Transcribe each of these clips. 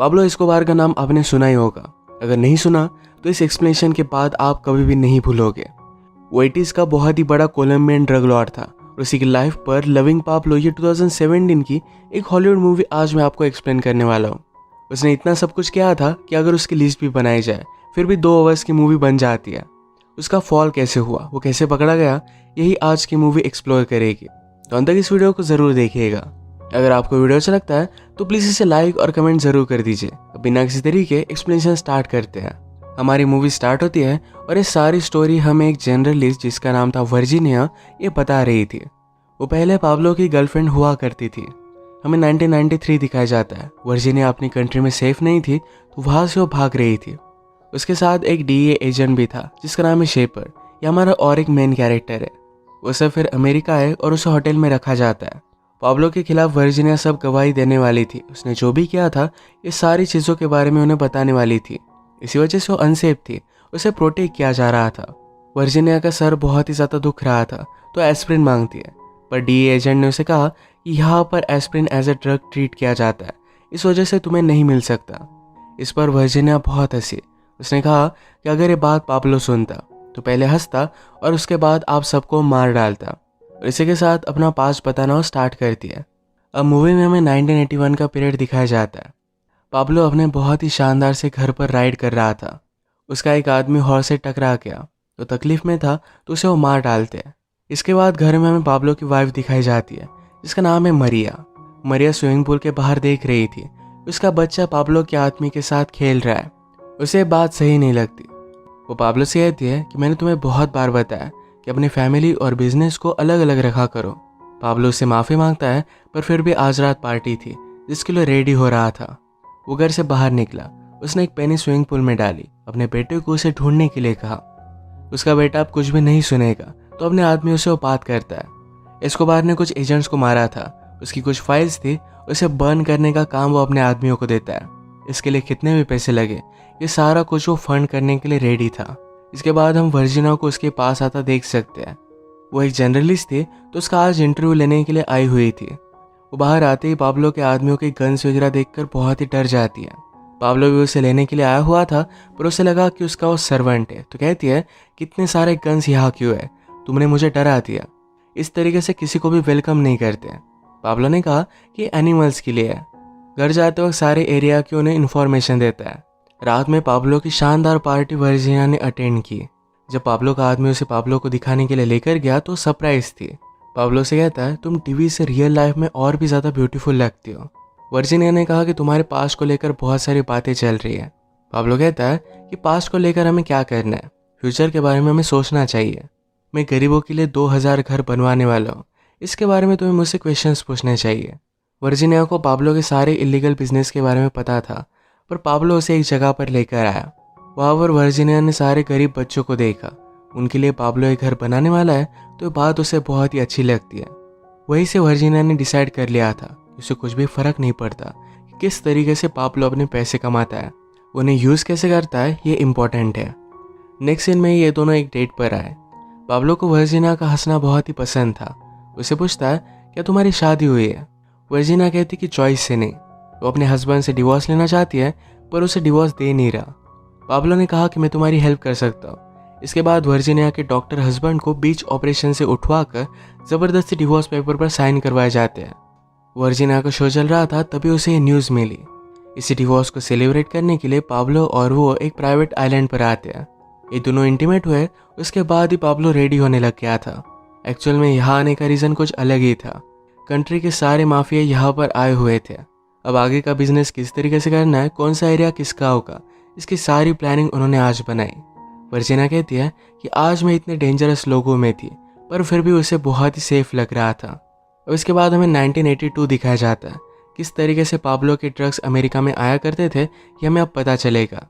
Pablo Escobar का नाम आपने सुना ही होगा। अगर नहीं सुना तो इस एक्सप्लेनेशन के बाद आप कभी भी नहीं भूलोगे। वो 80s का बहुत ही बड़ा कोलंबियन ड्रग लॉर्ड था और उसी की लाइफ पर लविंग पाब्लो ये 2017 की एक हॉलीवुड मूवी आज मैं आपको एक्सप्लेन करने वाला हूँ। उसने इतना सब कुछ किया था कि अगर उसकी लिस्ट भी बनाई जाए फिर भी 2 आवर्स की मूवी बन जाती है। उसका फॉल कैसे हुआ, वो कैसे पकड़ा गया, यही आज की मूवी एक्सप्लोर करेगी। तो अंत तक इस वीडियो को ज़रूर देखिएगा। अगर आपको वीडियो अच्छा लगता है तो प्लीज़ इसे लाइक और कमेंट ज़रूर कर दीजिए। बिना किसी तरीके एक्सप्लेनेशन स्टार्ट करते हैं। हमारी मूवी स्टार्ट होती है और ये सारी स्टोरी हमें एक जर्नलिस्ट जिसका नाम था वर्जीनिया ये बता रही थी। वो पहले पाब्लो की गर्लफ्रेंड हुआ करती थी। हमें 1993 दिखाया जाता है। वर्जीनिया अपनी कंट्री में सेफ नहीं थी तो वहाँ से वो भाग रही थी। उसके साथ एक DEA एजेंट भी था जिसका नाम है शेपर। ये हमारा और एक मेन कैरेक्टर है। वो सब फिर अमेरिका आए और उसे होटल में रखा जाता है। पाब्लो के खिलाफ वर्जीनिया सब गवाही देने वाली थी। उसने जो भी किया था ये सारी चीज़ों के बारे में उन्हें बताने वाली थी। इसी वजह से वो अनसेफ थी। उसे प्रोटेक्ट किया जा रहा था। वर्जीनिया का सर बहुत ही ज़्यादा दुख रहा था तो एस्प्रिन मांगती है, पर DEA एजेंट ने उसे कहा कि यहाँ पर aspirin as a drug treat किया जाता है, इस वजह से तुम्हें नहीं मिल सकता। इस पर वर्जीनिया बहुत हंसी। उसने कहा कि अगर ये बात पाब्लो सुनता तो पहले हंसता और उसके बाद आप सबको मार डालता। और इसी के साथ अपना पास्ट बताना स्टार्ट करती है। अब मूवी में हमें 1981 का पीरियड दिखाया जाता है। पाब्लो अपने बहुत ही शानदार से घर पर राइड कर रहा था। उसका एक आदमी हॉर्स से टकरा गया तो तकलीफ में था तो उसे वो मार डालते हैं। इसके बाद घर में हमें पाब्लो की वाइफ दिखाई जाती है जिसका नाम है मरिया। मरिया स्विमिंग पूल के बाहर देख रही थी। उसका बच्चा पाब्लो के आदमी के साथ खेल रहा है। उसे बात सही नहीं लगती। वो पाब्लो से कहती है कि मैंने तुम्हें बहुत बार बताया कि अपनी फैमिली और बिजनेस को अलग अलग रखा करो। पाब्लो उससे माफ़ी मांगता है पर फिर भी आज रात पार्टी थी जिसके लिए रेडी हो रहा था। वो घर से बाहर निकला। उसने एक पेनी स्विमिंग पूल में डाली। अपने बेटे को उसे ढूंढने के लिए कहा। उसका बेटा अब कुछ भी नहीं सुनेगा तो अपने आदमी उसे वो बात करता है। एस्कोबार ने कुछ एजेंट्स को मारा था। उसकी कुछ फाइल्स थी, उसे बर्न करने का काम वो अपने आदमियों को देता है। इसके लिए कितने भी पैसे लगे ये सारा कुछ वो फंड करने के लिए रेडी था। इसके बाद हम वर्जीनिया को उसके पास आता देख सकते हैं। वो एक जर्नलिस्ट थी तो उसका आज इंटरव्यू लेने के लिए आई हुई थी। वो बाहर आते ही पाब्लो के आदमियों के गन्स वगैरह देखकर बहुत ही डर जाती है। पाब्लो भी उसे लेने के लिए आया हुआ था पर उसे लगा कि उसका वो सर्वेंट है तो कहती है कितने सारे गन्स यहाँ क्यों है, तुमने मुझे डरा दिया। इस तरीके से किसी को भी वेलकम नहीं करते। पाब्लो ने कहा कि एनिमल्स के लिए है। घर जाते वक्त सारे एरिया की उन्हें इन्फॉर्मेशन देता है। रात में पाब्लो की शानदार पार्टी वर्जीनिया ने अटेंड की। जब पाब्लो का आदमी उसे पाब्लो को दिखाने के लिए लेकर गया तो सरप्राइज थी। पाब्लो से कहता है तुम टीवी से रियल लाइफ में और भी ज़्यादा ब्यूटीफुल लगती हो। वर्जीनिया ने कहा कि तुम्हारे पास्ट को लेकर बहुत सारी बातें चल रही है। पाब्लो कहता है कि पास्ट को लेकर हमें क्या करना है, फ्यूचर के बारे में हमें सोचना चाहिए। मैं गरीबों के लिए 2000 घर बनवाने वाला हूँ, इसके बारे में तुम्हें मुझसे क्वेश्चंस पूछने चाहिए। वर्जीनिया को पाब्लो के सारे इलीगल बिजनेस के बारे में पता था पर पाब्लो उसे एक जगह पर लेकर आया। वहाँ पर वर्जीनिया ने सारे गरीब बच्चों को देखा। उनके लिए पाब्लो एक घर बनाने वाला है तो बात उसे बहुत ही अच्छी लगती है। वहीं से वर्जीनिया ने डिसाइड कर लिया था कि उसे कुछ भी फर्क नहीं पड़ता कि किस तरीके से पाब्लो अपने पैसे कमाता है, उन्हें यूज़ कैसे करता है ये इम्पोर्टेंट है। नेक्स्ट सीन में ये दोनों एक डेट पर आए। पाब्लो को वर्जीनिया का हंसना बहुत ही पसंद था। उसे पूछता है क्या तुम्हारी शादी हुई है। वर्जीनिया कहती कि चॉइस से नहीं। वो अपने हस्बैंड से डिवोर्स लेना चाहती है पर उसे डिवोर्स दे नहीं रहा। पाब्लो ने कहा कि मैं तुम्हारी हेल्प कर सकता हूँ। इसके बाद वर्जीनिया के डॉक्टर हस्बैंड को बीच ऑपरेशन से उठवाकर ज़बरदस्ती डिवोर्स पेपर पर साइन करवाए जाते हैं। वर्जीनिया का शो चल रहा था तभी उसे ये न्यूज़ मिली। इसी डिवोर्स को सेलिब्रेट करने के लिए पाब्लो और वो एक प्राइवेट आइलैंड पर आते हैं। ये दोनों इंटीमेट हुए। उसके बाद ही पाब्लो रेडी होने लग गया था। एक्चुअल में यहाँ आने का रीज़न कुछ अलग ही था। कंट्री के सारे माफिया यहाँ पर आए हुए थे। अब आगे का बिजनेस किस तरीके से करना है, कौन सा एरिया किसका होगा, इसकी सारी प्लानिंग उन्होंने आज बनाई। वर्जीनिया कहती है कि आज मैं इतने डेंजरस लोगों में थी पर फिर भी उसे बहुत ही सेफ लग रहा था। और इसके बाद हमें 1982 दिखाया जाता है। किस तरीके से पाब्लो के ट्रक्स अमेरिका में आया करते थे ये हमें अब पता चलेगा।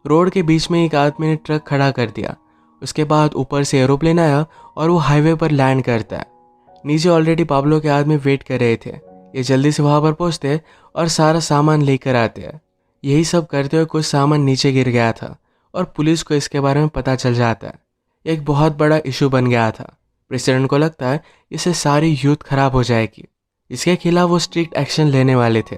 रोड के बीच में एक आदमी ने ट्रक खड़ा कर दिया। उसके बाद ऊपर से एरोप्लेन आया और वो हाईवे पर लैंड करता है। नीचे ऑलरेडी पाब्लो के आदमी वेट कर रहे थे। ये जल्दी से वहाँ पर पहुँचते और सारा सामान लेकर आते हैं। यही सब करते हुए कुछ सामान नीचे गिर गया था और पुलिस को इसके बारे में पता चल जाता है। एक बहुत बड़ा इशू बन गया था। प्रेसिडेंट को लगता है इससे सारी यूथ खराब हो जाएगी। इसके खिलाफ वो स्ट्रिक्ट एक्शन लेने वाले थे।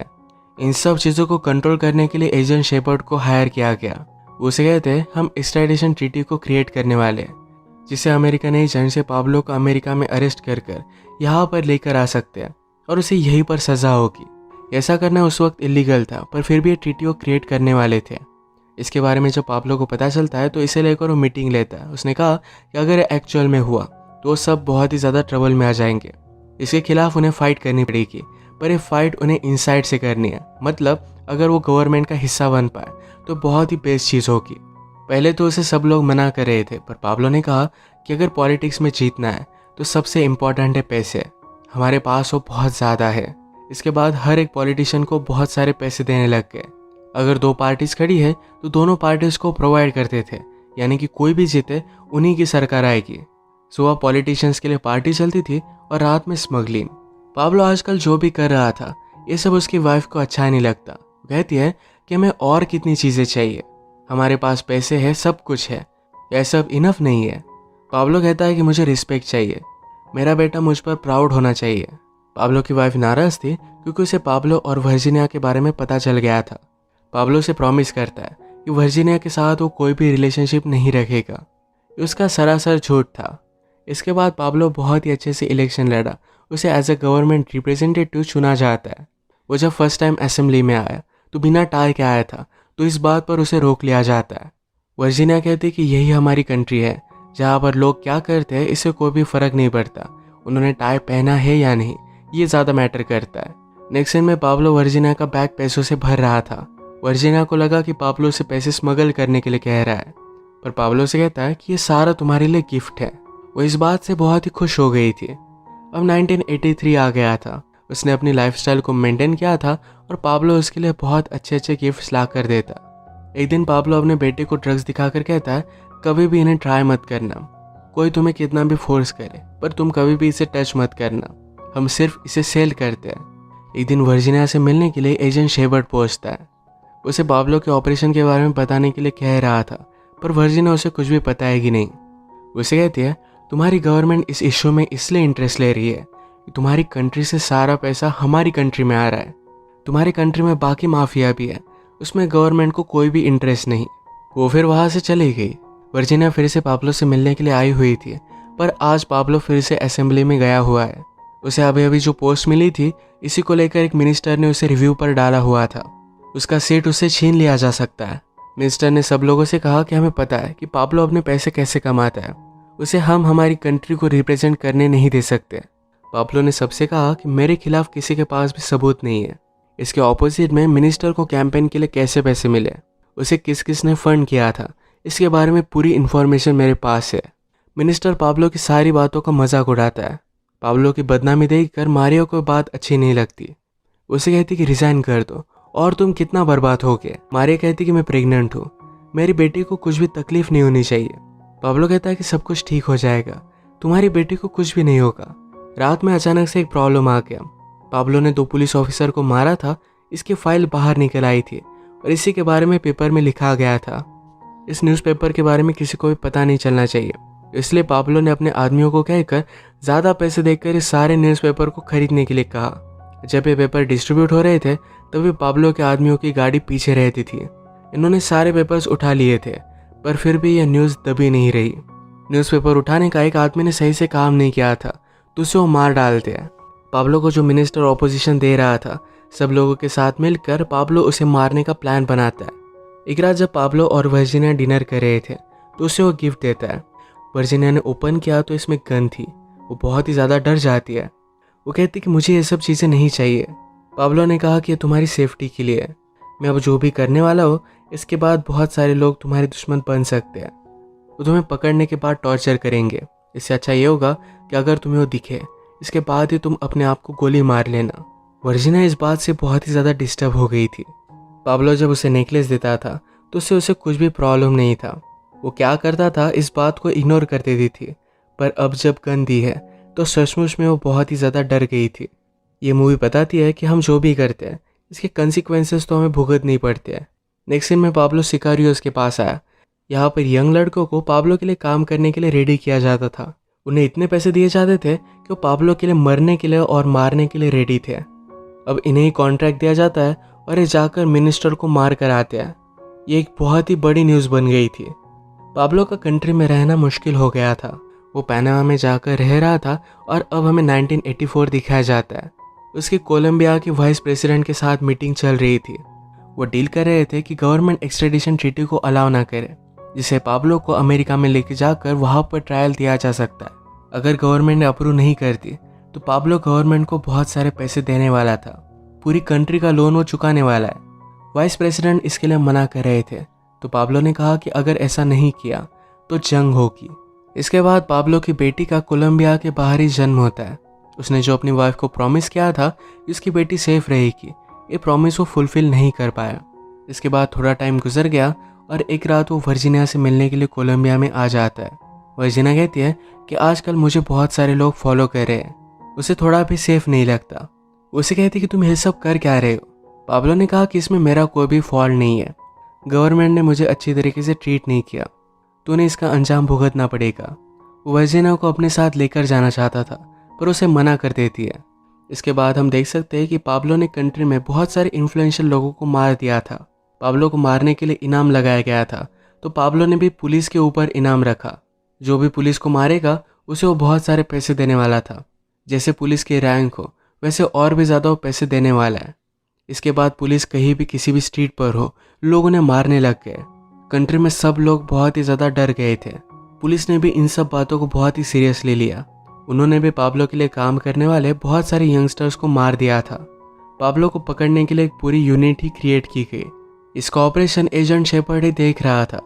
इन सब चीज़ों को कंट्रोल करने के लिए एजेंट शेपर्ड को हायर किया गया। उसे कहते हैं हम एक्स्ट्राडिशन ट्रीटी को क्रिएट करने वाले हैं, जिससे अमेरिकन एजेंट से पाब्लो को अमेरिका में अरेस्ट कर यहाँ पर लेकर आ सकते हैं और उसे यहीं पर सज़ा होगी। ऐसा करना उस वक्त इलीगल था, पर फिर भी ये ट्रीटी को क्रिएट करने वाले थे। इसके बारे में जब पाब्लो को पता चलता है तो इसे लेकर वो मीटिंग लेता है। उसने कहा कि अगर एक्चुअल में हुआ तो वो सब बहुत ही ज़्यादा ट्रबल में आ जाएंगे। इसके खिलाफ उन्हें फ़ाइट करनी पड़ेगी, पर ये फाइट उन्हें इनसाइड से करनी है। मतलब अगर वो गवर्नमेंट का हिस्सा बन पाए तो बहुत ही बेस्ट चीज़ होगी। पहले तो उसे सब लोग मना कर रहे थे, पर पाब्लो ने कहा कि अगर पॉलिटिक्स में जीतना है तो सबसे इम्पॉर्टेंट है पैसे। हमारे पास वो बहुत ज़्यादा है। इसके बाद हर एक पॉलिटिशियन को बहुत सारे पैसे देने लग गए। अगर 2 पार्टीज खड़ी है तो दोनों पार्टीज को प्रोवाइड करते थे, यानी कि कोई भी जीते उन्हीं की सरकार आएगी। सुबह पॉलिटिशियंस के लिए पार्टी चलती थी और रात में स्मगलिंग। पाब्लो आजकल जो भी कर रहा था ये सब उसकी वाइफ को अच्छा नहीं लगता। वो कहती है कि हमें और कितनी चीज़ें चाहिए, हमारे पास पैसे है, सब कुछ है, यह सब इनफ नहीं है। पाब्लो कहता है कि मुझे रिस्पेक्ट चाहिए, मेरा बेटा मुझ पर प्राउड होना चाहिए। पाब्लो की वाइफ नाराज़ थी क्योंकि उसे पाब्लो और वर्जीनिया के बारे में पता चल गया था। पाब्लो से प्रॉमिस करता है कि वर्जीनिया के साथ वो कोई भी रिलेशनशिप नहीं रखेगा। ये उसका सरासर झूठ था। इसके बाद पाब्लो बहुत ही अच्छे से इलेक्शन लड़ा। उसे एज ए गवर्नमेंट रिप्रेजेंटेटिव चुना जाता है। वो जब फर्स्ट टाइम असेंबली में आया तो बिना टाई के आया था, तो इस बात पर उसे रोक लिया जाता है। वर्जीनिया कहती कि यही हमारी कंट्री है जहाँ पर लोग क्या करते हैं इससे कोई भी फ़र्क नहीं पड़ता, उन्होंने टाई पहना है या नहीं ये ज़्यादा मैटर करता है। नेक्स्ट सीन में पाब्लो वर्जीनिया का बैग पैसों से भर रहा था। वर्जीनिया को लगा कि पाब्लो से पैसे स्मगल करने के लिए कह रहा है, पर पाब्लो से कहता है कि ये सारा तुम्हारे लिए गिफ्ट है। वो इस बात से बहुत ही खुश हो गई थी। अब 1983 आ गया था। उसने अपनी लाइफस्टाइल को मेंटेन किया था और पाब्लो उसके लिए बहुत अच्छे अच्छे गिफ्ट्स ला कर देता। एक दिन पाब्लो अपने बेटे को ड्रग्स दिखाकर कहता है कभी भी इन्हें ट्राई मत करना, कोई तुम्हें कितना भी फोर्स करे पर तुम कभी भी इसे टच मत करना, हम सिर्फ इसे सेल करते हैं। एक दिन वर्जीनिया से मिलने के लिए एजेंट शेपर्ड पहुंचता है। उसे पाब्लो के ऑपरेशन के बारे में बताने के लिए कह रहा था, पर वर्जीनिया उसे कुछ भी बताएगी नहीं। उसे कहती है तुम्हारी गवर्नमेंट इस इशू में इसलिए इंटरेस्ट ले रही है कि तुम्हारी कंट्री से सारा पैसा हमारी कंट्री में आ रहा है। तुम्हारी कंट्री में बाकी माफिया भी है, उसमें गवर्नमेंट को कोई भी इंटरेस्ट नहीं। वो फिर वहाँ से चली गई। वर्जीनिया फिर से पाब्लो से मिलने के लिए आई हुई थी, पर आज पाब्लो फिर से असेंबली में गया हुआ है। उसे अभी अभी जो पोस्ट मिली थी इसी को लेकर एक मिनिस्टर ने उसे रिव्यू पर डाला हुआ था। उसका सीट उससे छीन लिया जा सकता है। मिनिस्टर ने सब लोगों से कहा कि हमें पता है कि पाब्लो अपने पैसे कैसे कमाता है, उसे हम हमारी कंट्री को रिप्रेजेंट करने नहीं दे सकते। पाब्लो ने सबसे कहा कि मेरे खिलाफ किसी के पास भी सबूत नहीं है। इसके ऑपोजिट में मिनिस्टर को कैंपेन के लिए कैसे पैसे मिले, उसे किस किस ने फंड किया था, इसके बारे में पूरी इन्फॉर्मेशन मेरे पास है। मिनिस्टर पाब्लो की सारी बातों का मजाक उड़ाता है। पाब्लो की बदनामी देखकर मारियो को बात अच्छी नहीं लगती। उसे कहती कि रिजाइन कर दो और तुम कितना बर्बाद हो गए। मारियो कहती कि मैं प्रेग्नेंट हूँ, मेरी बेटी को कुछ भी तकलीफ नहीं होनी चाहिए। पाब्लो कहता है कि सब कुछ ठीक हो जाएगा, तुम्हारी बेटी को कुछ भी नहीं होगा। रात में अचानक से एक प्रॉब्लम आ गया। पाब्लो ने 2 पुलिस ऑफिसर को मारा था, इसकी फाइल बाहर निकल आई थी और इसी के बारे में पेपर में लिखा गया था। इस न्यूज़पेपर के बारे में किसी को भी पता नहीं चलना चाहिए, इसलिए पाब्लो ने अपने आदमियों को कहकर ज़्यादा पैसे देकर इस सारे न्यूज़पेपर को खरीदने के लिए कहा। जब ये पेपर डिस्ट्रीब्यूट हो रहे थे तभी पाब्लो के आदमियों की गाड़ी पीछे रहती थी। इन्होंने सारे पेपर्स उठा लिए थे, पर फिर भी यह न्यूज़ दबी नहीं रही। न्यूज़पेपर उठाने का एक आदमी ने सही से काम नहीं किया था तो उसे वो मार डालते हैं। पाब्लो को जो मिनिस्टर ऑपोजिशन दे रहा था, सब लोगों के साथ मिलकर पाब्लो उसे मारने का प्लान बनाता है। एक रात जब पाब्लो और वर्जीनिया डिनर कर रहे थे तो उसे वो गिफ्ट देता है। वर्जीनिया ने ओपन किया तो इसमें गन थी। वो बहुत ही ज़्यादा डर जाती है। वो कहती कि मुझे ये सब चीज़ें नहीं चाहिए। पाब्लो ने कहा कि ये तुम्हारी सेफ्टी के लिए है, मैं अब जो भी करने वाला हूँ इसके बाद बहुत सारे लोग तुम्हारे दुश्मन बन सकते हैं। वो तुम्हें पकड़ने के बाद टॉर्चर करेंगे। इससे अच्छा ये होगा कि अगर तुम्हें वो दिखे इसके बाद ही तुम अपने आप को गोली मार लेना। वर्जीनिया इस बात से बहुत ही ज़्यादा डिस्टर्ब हो गई थी। पाब्लो जब उसे नेकलेस देता था तो उससे उसे कुछ भी प्रॉब्लम नहीं था। वो क्या करता था इस बात को इग्नोर कर देती थी, पर अब जब गन दी है तो सचमुच में वो बहुत ही ज़्यादा डर गई थी। ये मूवी बताती है कि हम जो भी करते हैं इसके कंसिक्वेंसेस तो हमें भुगतने पड़ते हैं। नेक्स्ट सीन में पाब्लो सिकारियोस के पास आया। यहाँ पर यंग लड़कों को पाब्लो के लिए काम करने के लिए रेडी किया जाता था। उन्हें इतने पैसे दिए जाते थे कि वो पाब्लो के लिए मरने के लिए और मारने के लिए रेडी थे। अब इन्हें ही कॉन्ट्रैक्ट दिया जाता है और ये जाकर मिनिस्टर को मार कर आते हैं। ये एक बहुत ही बड़ी न्यूज़ बन गई थी। पाब्लो का कंट्री में रहना मुश्किल हो गया था। वो पनामा में जाकर रह रहा था और अब हमें 1984 दिखाया जाता है। उसकी कोलंबिया के वाइस प्रेसिडेंट के साथ मीटिंग चल रही थी। वो डील कर रहे थे कि गवर्नमेंट एक्सट्रेडिशन ट्रीटी को अलाउ ना करे, जिससे पाब्लो को अमेरिका में लेके जाकर वहाँ पर ट्रायल दिया जा सकता है। अगर गवर्नमेंट ने अप्रूव नहीं करती तो पाब्लो गवर्नमेंट को बहुत सारे पैसे देने वाला था। पूरी कंट्री का लोन वो चुकाने वाला है। वाइस प्रेसिडेंट इसके लिए मना कर रहे थे, तो पाब्लो ने कहा कि अगर ऐसा नहीं किया तो जंग होगी। इसके बाद पाब्लो की बेटी का कोलंबिया के बाहर ही जन्म होता है। उसने जो अपनी वाइफ को प्रॉमिस किया था कि उसकी बेटी सेफ रहेगी, ये प्रॉमिस वो फुलफिल नहीं कर पाया। इसके बाद थोड़ा टाइम गुजर गया और एक रात वो वर्जीनिया से मिलने के लिए कोलंबिया में आ जाता है। वर्जीनिया कहती है कि आजकल मुझे बहुत सारे लोग फॉलो कर रहे हैं, उसे थोड़ा भी सेफ नहीं लगता। उसे कहती कि तुम ये सब कर क्या रहे हो। पाब्लो ने कहा कि इसमें मेरा कोई भी फॉल्ट नहीं है, गवर्नमेंट ने मुझे अच्छी तरीके से ट्रीट नहीं किया, तूने इसका अंजाम भुगतना पड़ेगा। वो वर्जीनिया को अपने साथ लेकर जाना चाहता था, पर उसे मना कर देती है। इसके बाद हम देख सकते हैं कि पाब्लो ने कंट्री में बहुत सारे इन्फ्लुएंशियल लोगों को मार दिया था। पाब्लो को मारने के लिए इनाम लगाया गया था, तो पाब्लो ने भी पुलिस के ऊपर इनाम रखा। जो भी पुलिस को मारेगा उसे वो बहुत सारे पैसे देने वाला था। जैसे पुलिस के रैंक हो वैसे और भी ज़्यादा वो पैसे देने वाला है। इसके बाद पुलिस कहीं भी किसी भी स्ट्रीट पर हो, लोग उन्हें मारने लग गए। कंट्री में सब लोग बहुत ही ज़्यादा डर गए थे। पुलिस ने भी इन सब बातों को बहुत ही सीरियसली लिया। उन्होंने भी पाब्लो के लिए काम करने वाले बहुत सारे यंगस्टर्स को मार दिया था। पाब्लो को पकड़ने के लिए एक पूरी यूनिट ही क्रिएट की गई। इसका ऑपरेशन एजेंट शेपर्ड ही देख रहा था।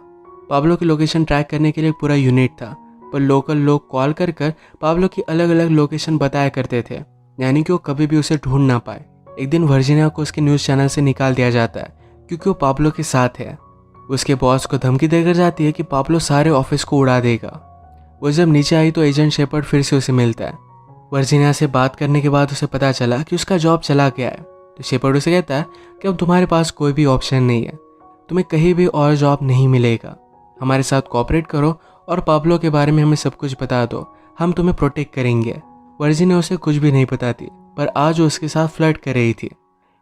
पाब्लो की लोकेशन ट्रैक करने के लिए एक पूरा यूनिट था, पर लोकल लोग कॉल कर कर पाब्लो की अलग अलग लोकेशन बताया करते थे, यानी कि वो कभी भी उसे ढूंढ ना पाए। एक दिन वर्जीनिया को उसके न्यूज़ चैनल से निकाल दिया जाता है क्योंकि वो पाब्लो के साथ है। उसके बॉस को धमकी देकर जाती है कि पाब्लो सारे ऑफिस को उड़ा देगा। वो जब नीचे आई तो एजेंट शेपर्ड फिर से उसे मिलता है। वर्जीनिया से बात करने के बाद उसे पता चला कि उसका जॉब चला गया है। तो शेपर्ड उसे कहता है कि अब तुम्हारे पास कोई भी ऑप्शन नहीं है, तुम्हें कहीं भी और जॉब नहीं मिलेगा। हमारे साथ कोऑपरेट करो और पाब्लो के बारे में हमें सब कुछ बता दो, हम तुम्हें प्रोटेक्ट करेंगे। वर्जीनिया उसे कुछ भी नहीं बताती, पर आज वो उसके साथ फ्लर्ट कर रही थी।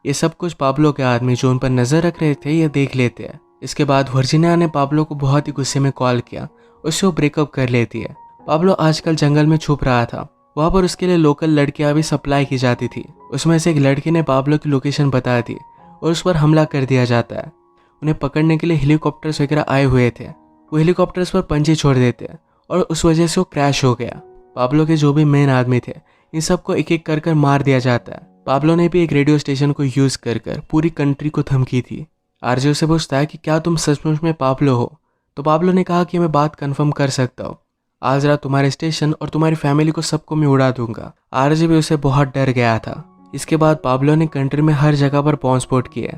ये सब कुछ पाब्लो के आदमी जो उन पर नजर रख रहे थे ये देख लेते हैं। इसके बाद वर्जीनिया ने पाब्लो को बहुत ही गुस्से में कॉल किया, उससे वो ब्रेकअप कर लेती है। पाब्लो आजकल जंगल में छुप रहा था, वहाँ पर उसके लिए लोकल लड़कियाँ भी सप्लाई की जाती थी। उसमें से एक लड़की ने पाब्लो की लोकेशन बता दी और उस पर हमला कर दिया जाता है। उन्हें पकड़ने के लिए हेलीकॉप्टर्स वगैरह आए हुए थे। वो हेलीकॉप्टर्स पर पंछी छोड़ देते हैं और उस वजह से वो क्रैश हो गया। पाब्लो के जो भी मेन आदमी थे इन सबको एक एक कर कर मार दिया जाता है। पाब्लो ने भी एक रेडियो स्टेशन को यूज कर कर पूरी कंट्री को धमकी थी। आरजे उसे पूछता है कि क्या तुम सचमुच में पाब्लो हो। तो पाब्लो ने कहा कि मैं बात कंफर्म कर सकता हूँ, आज रात तुम्हारे स्टेशन और तुम्हारी फैमिली को सबको मैं उड़ा दूंगा। आरजे भी उसे बहुत डर गया था। इसके बाद पाब्लो ने कंट्री में हर जगह पर बॉम्ब स्फोट किए।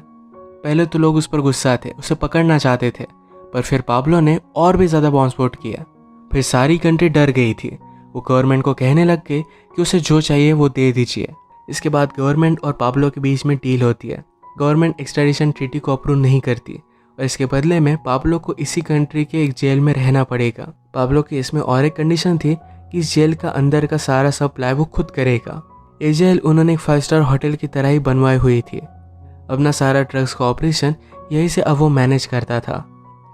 पहले तो लोग उस पर गुस्सा थे, उसे पकड़ना चाहते थे, पर फिर पाब्लो ने और भी ज़्यादा बॉम्ब स्फोट किया। फिर सारी कंट्री डर गई थी। वो गवर्नमेंट को कहने लग गए कि उसे जो चाहिए वो दे दीजिए। इसके बाद गवर्नमेंट और पाब्लो के बीच में डील होती है। गवर्नमेंट एक्सट्रेडिशन ट्रीटी को अप्रूव नहीं करती और इसके बदले में पाब्लो को इसी कंट्री के एक जेल में रहना पड़ेगा। पाब्लो की इसमें और एक कंडीशन थी कि इस जेल का अंदर का सारा सप्लाई वो खुद करेगा। ये जेल उन्होंने एक 5 स्टार होटल की तरह ही बनवाई हुई थी। अपना सारा ड्रग्स का ऑपरेशन यहीं से अब वो मैनेज करता था।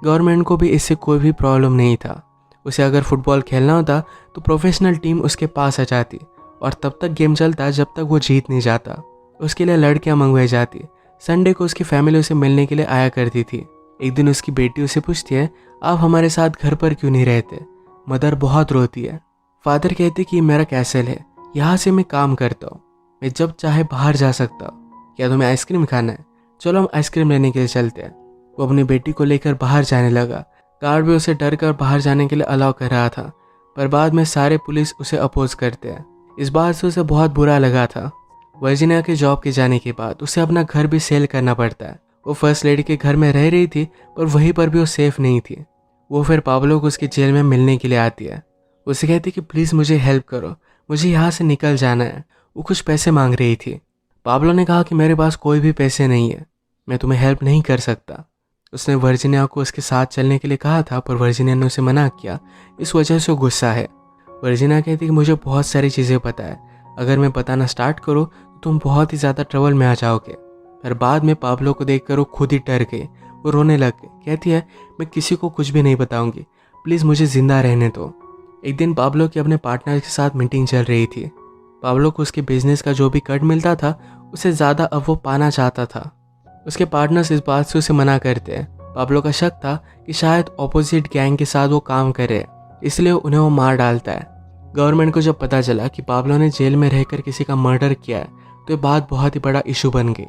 गवर्नमेंट को भी इससे कोई भी प्रॉब्लम नहीं था। उसे अगर फुटबॉल खेलना होता तो प्रोफेशनल टीम उसके पास आ जाती और तब तक गेम चलता जब तक वो जीत नहीं जाता। उसके लिए लड़कियां मंगवाई जाती। संडे को उसकी फैमिली उसे मिलने के लिए आया करती थी। एक दिन उसकी बेटी उसे पूछती है, आप हमारे साथ घर पर क्यों नहीं रहते। मदर बहुत रोती है। फादर कहते कि मेरा कैसल है, यहाँ से मैं काम करता हूँ, मैं जब चाहे बाहर जा सकता हूँ। क्या तुम्हें आइसक्रीम खाना है, चलो हम आइसक्रीम लेने के लिए चलते हैं। वो अपनी बेटी को लेकर बाहर जाने लगा। गार्ड भी उसे डर कर बाहर जाने के लिए अलाउ कर रहा था, पर बाद में सारे पुलिस उसे अपोज करते हैं। इस बात से उसे बहुत बुरा लगा था। वर्जीनिया के जॉब के जाने के बाद उसे अपना घर भी सेल करना पड़ता है। वो फर्स्ट लेडी के घर में रह रही थी, पर वहीं पर भी वो सेफ नहीं थी। वो फिर पाब्लो को उसके जेल में मिलने के लिए आती है। उसे कहती कि प्लीज़ मुझे हेल्प करो, मुझे यहाँ से निकल जाना है। वो कुछ पैसे मांग रही थी। पाब्लो ने कहा कि मेरे पास कोई भी पैसे नहीं है, मैं तुम्हें हेल्प नहीं कर सकता। उसने वर्जीनिया को उसके साथ चलने के लिए कहा था, पर वर्जीनिया ने उसे मना किया। इस वजह से वो गुस्सा है। वर्जीनिया कहती कि मुझे बहुत सारी चीज़ें पता है, अगर मैं बताना स्टार्ट करूँ तो तुम बहुत ही ज़्यादा ट्रबल में आ जाओगे। पर बाद में पाब्लो को देखकर वो खुद ही डर गई। वो रोने लग गई। कहती है, मैं किसी को कुछ भी नहीं बताऊंगी, प्लीज़ मुझे ज़िंदा रहने दो। एक दिन पाब्लो की अपने पार्टनर के साथ मीटिंग चल रही थी। पाब्लो को उसके बिजनेस का जो भी कट मिलता था उससे ज़्यादा अब वो पाना चाहता था। उसके पार्टनर्स इस बात से उसे मना करते हैं। पाब्लो का शक था कि शायद ऑपोजिट गैंग के साथ वो काम करे, इसलिए उन्हें वो मार डालता है। गवर्नमेंट को जब पता चला कि पाब्लो ने जेल में रहकर किसी का मर्डर किया है तो ये बात बहुत ही बड़ा इशू बन गई।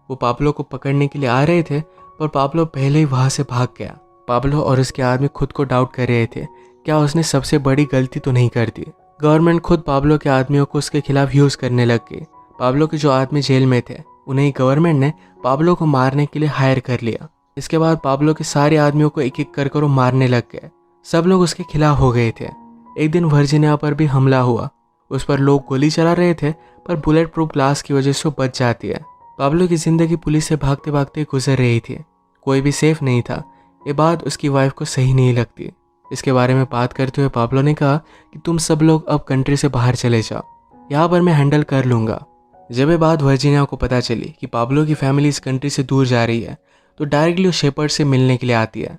वो पाब्लो को पकड़ने के लिए आ रहे थे पर पाब्लो पहले ही वहाँ से भाग गया। पाब्लो और उसके आदमी खुद को डाउट कर रहे थे, क्या उसने सबसे बड़ी गलती तो नहीं कर दी। गवर्नमेंट खुद पाब्लो के आदमियों को उसके खिलाफ यूज़ करने लग गई। पाब्लो के जो आदमी जेल में थे उन्हें गवर्नमेंट ने पाब्लो को मारने के लिए हायर कर लिया। इसके बाद पाब्लो के सारे आदमियों को एक एक कर वो मारने लग गए। सब लोग उसके खिलाफ हो गए थे। एक दिन वर्जीनिया पर भी हमला हुआ। उस पर लोग गोली चला रहे थे पर बुलेट प्रूफ ग्लास की वजह से वो बच जाती है। पाब्लो की जिंदगी पुलिस से भागते भागते गुजर रही थी। कोई भी सेफ नहीं था। ये बात उसकी वाइफ को सही नहीं लगती। इसके बारे में बात करते हुए पाब्लो ने कहा कि तुम सब लोग अब कंट्री से बाहर चले जाओ, यहाँ पर मैं हैंडल कर लूँगा। जब ये बात वर्जीनिया को पता चली कि पाब्लो की फैमिली इस कंट्री से दूर जा रही है तो डायरेक्टली वो शेपर्ड से मिलने के लिए आती है।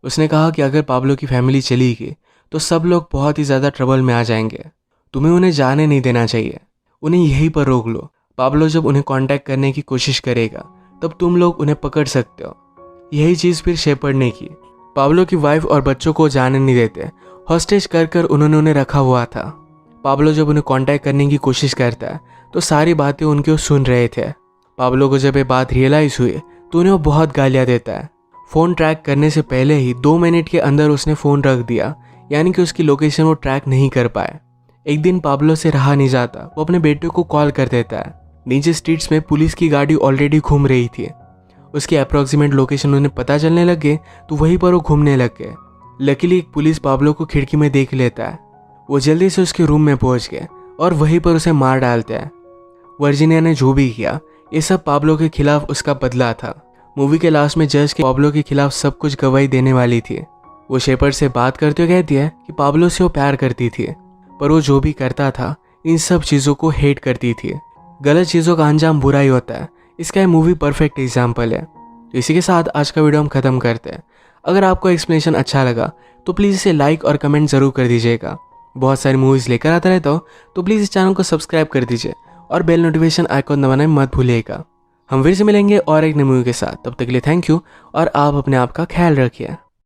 उसने कहा कि अगर पाब्लो की फैमिली चली गई तो सब लोग बहुत ही ज़्यादा ट्रबल में आ जाएंगे। तुम्हें उन्हें जाने नहीं देना चाहिए, उन्हें यहीं पर रोक लो। पाब्लो जब उन्हें कांटेक्ट करने की कोशिश करेगा तब तुम लोग उन्हें पकड़ सकते हो। यही चीज़ फिर शेपर्ड ने की। पाब्लो की वाइफ और बच्चों को जाने नहीं देते, हॉस्टेज कर उन्होंने उन्हें रखा हुआ था। पाब्लो जब उन्हें कांटेक्ट करने की कोशिश करता है तो सारी बातें उनके वो सुन रहे थे। पाब्लो को जब ये बात रियलाइज़ हुई तो उन्हें वो बहुत गालियाँ देता है। फ़ोन ट्रैक करने से पहले ही 2 मिनट के अंदर उसने फ़ोन रख दिया, यानी कि उसकी लोकेशन वो ट्रैक नहीं कर पाए। एक दिन पाब्लो से रहा नहीं जाता, वो अपने बेटे को कॉल कर देता है। नीचे स्ट्रीट्स में पुलिस की गाड़ी ऑलरेडी घूम रही थी। उसकी अप्रॉक्सीमेट लोकेशन उन्हें पता चलने लग गए तो वहीं पर वो घूमने लग गए। लकीली एक पुलिस पाब्लो को खिड़की में देख लेता है। वो जल्दी से उसके रूम में पहुंच गए और वहीं पर उसे मार डालते हैं। वर्जीनिया ने जो भी किया ये सब पाब्लो के खिलाफ उसका बदला था। मूवी के लास्ट में जज के पाब्लो के खिलाफ सब कुछ गवाही देने वाली थी। वो शेपर्ड से बात करते हुए कहती है कि पाब्लो से वो प्यार करती थी पर वो जो भी करता था इन सब चीज़ों को हेट करती थी। गलत चीज़ों का अंजाम बुरा ही होता है, इसका ये मूवी परफेक्ट एग्जाम्पल है। तो इसी के साथ आज का वीडियो हम ख़त्म करते हैं। अगर आपको एक्सप्लेनेशन अच्छा लगा तो प्लीज़ इसे लाइक और कमेंट ज़रूर कर दीजिएगा। बहुत सारी मूवीज़ लेकर आता रहता हूँ तो प्लीज़ इस चैनल को सब्सक्राइब कर दीजिए और बेल नोटिफिकेशन आइकॉन दबाना मत भूलिएगा। हम फिर से मिलेंगे और एक नई मूवी के साथ। तब तक के लिए थैंक यू और आप अपने आप का ख्याल रखिए।